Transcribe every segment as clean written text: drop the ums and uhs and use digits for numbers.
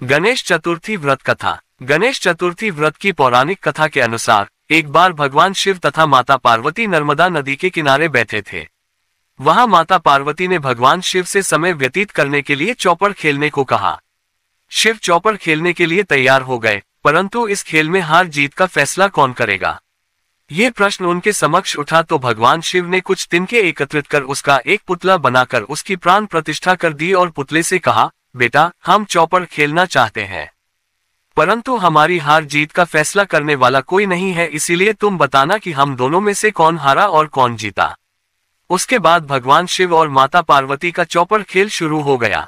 गणेश चतुर्थी व्रत कथा। गणेश चतुर्थी व्रत की पौराणिक कथा के अनुसार एक बार भगवान शिव तथा माता पार्वती नर्मदा नदी के किनारे बैठे थे। वहां माता पार्वती ने भगवान शिव से समय व्यतीत करने के लिए चौपड़ खेलने को कहा। शिव चौपड़ खेलने के लिए तैयार हो गए, परंतु इस खेल में हार जीत का फैसला कौन करेगा, ये प्रश्न उनके समक्ष उठा तो भगवान शिव ने कुछ तिनके एकत्रित कर उसका एक पुतला बनाकर उसकी प्राण प्रतिष्ठा कर दी और पुतले से कहा, बेटा, हम चौपड़ खेलना चाहते हैं, परंतु हमारी हार जीत का फैसला करने वाला कोई नहीं है, इसीलिए तुम बताना कि हम दोनों में से कौन हारा और कौन जीता। उसके बाद भगवान शिव और माता पार्वती का चौपड़ खेल शुरू हो गया।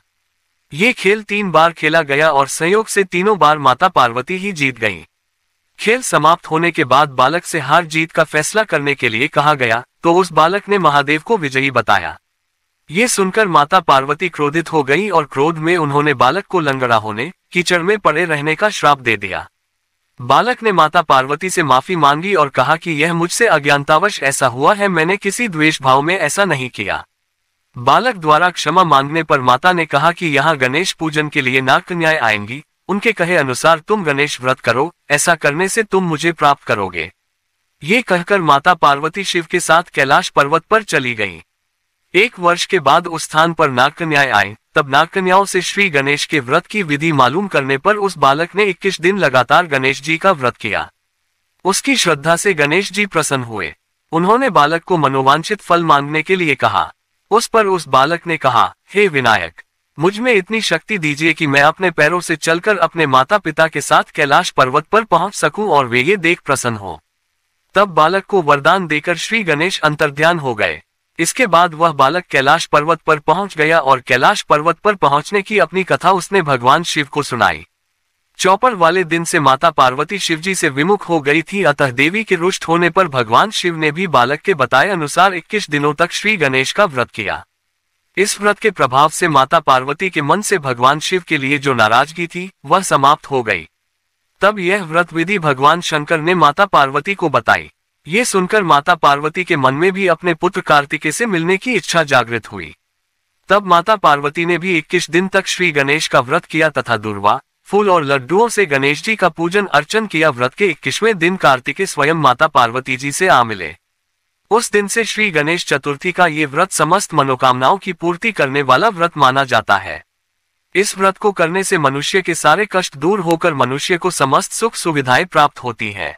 ये खेल 3 बार खेला गया और संयोग से तीनों बार माता पार्वती ही जीत गईं। खेल समाप्त होने के बाद बालक से हार जीत का फैसला करने के लिए कहा गया, तो उस बालक ने महादेव को विजयी बताया। ये सुनकर माता पार्वती क्रोधित हो गई और क्रोध में उन्होंने बालक को लंगड़ा होने, कीचड़ में पड़े रहने का श्राप दे दिया। बालक ने माता पार्वती से माफी मांगी और कहा कि यह मुझसे अज्ञानतावश ऐसा हुआ है, मैंने किसी द्वेष भाव में ऐसा नहीं किया। बालक द्वारा क्षमा मांगने पर माता ने कहा कि यहाँ गणेश पूजन के लिए नागकन्याएं आएंगी, उनके कहे अनुसार तुम गणेश व्रत करो, ऐसा करने से तुम मुझे प्राप्त करोगे। ये कहकर माता पार्वती शिव के साथ कैलाश पर्वत पर चली गईं। 1 वर्ष के बाद उस स्थान पर नागकन्याएं आईं, तब नागकन्याओं से श्री गणेश के व्रत की विधि मालूम करने पर उस बालक ने 21 दिन लगातार गणेश जी का व्रत किया। उसकी श्रद्धा से गणेश जी प्रसन्न हुए। उन्होंने बालक को मनोवांछित फल मांगने के लिए कहा। उस पर उस बालक ने कहा, हे विनायक, मुझ में इतनी शक्ति दीजिए कि मैं अपने पैरों से चलकर अपने माता पिता के साथ कैलाश पर्वत पर पहुंच सकूं और वे ये देख प्रसन्न हो। तब बालक को वरदान देकर श्री गणेश अंतर्ध्यान हो गए। इसके बाद वह बालक कैलाश पर्वत पर पहुंच गया और कैलाश पर्वत पर पहुंचने की अपनी कथा उसने भगवान शिव को सुनाई। चौपड़ वाले दिन से माता पार्वती शिवजी से विमुख हो गई थी, अतः देवी के रुष्ट होने पर भगवान शिव ने भी बालक के बताए अनुसार 21 दिनों तक श्री गणेश का व्रत किया। इस व्रत के प्रभाव से माता पार्वती के मन से भगवान शिव के लिए जो नाराजगी थी वह समाप्त हो गई। तब यह व्रत विधि भगवान शंकर ने माता पार्वती को बताई। ये सुनकर माता पार्वती के मन में भी अपने पुत्र कार्तिकेय से मिलने की इच्छा जागृत हुई। तब माता पार्वती ने भी 21 दिन तक श्री गणेश का व्रत किया तथा दूर्वा, फूल और लड्डुओं से गणेश जी का पूजन अर्चन किया। व्रत के 21वें दिन कार्तिकेय स्वयं माता पार्वती जी से आ मिले। उस दिन से श्री गणेश चतुर्थी का ये व्रत समस्त मनोकामनाओं की पूर्ति करने वाला व्रत माना जाता है। इस व्रत को करने से मनुष्य के सारे कष्ट दूर होकर मनुष्य को समस्त सुख सुविधाएं प्राप्त होती हैं।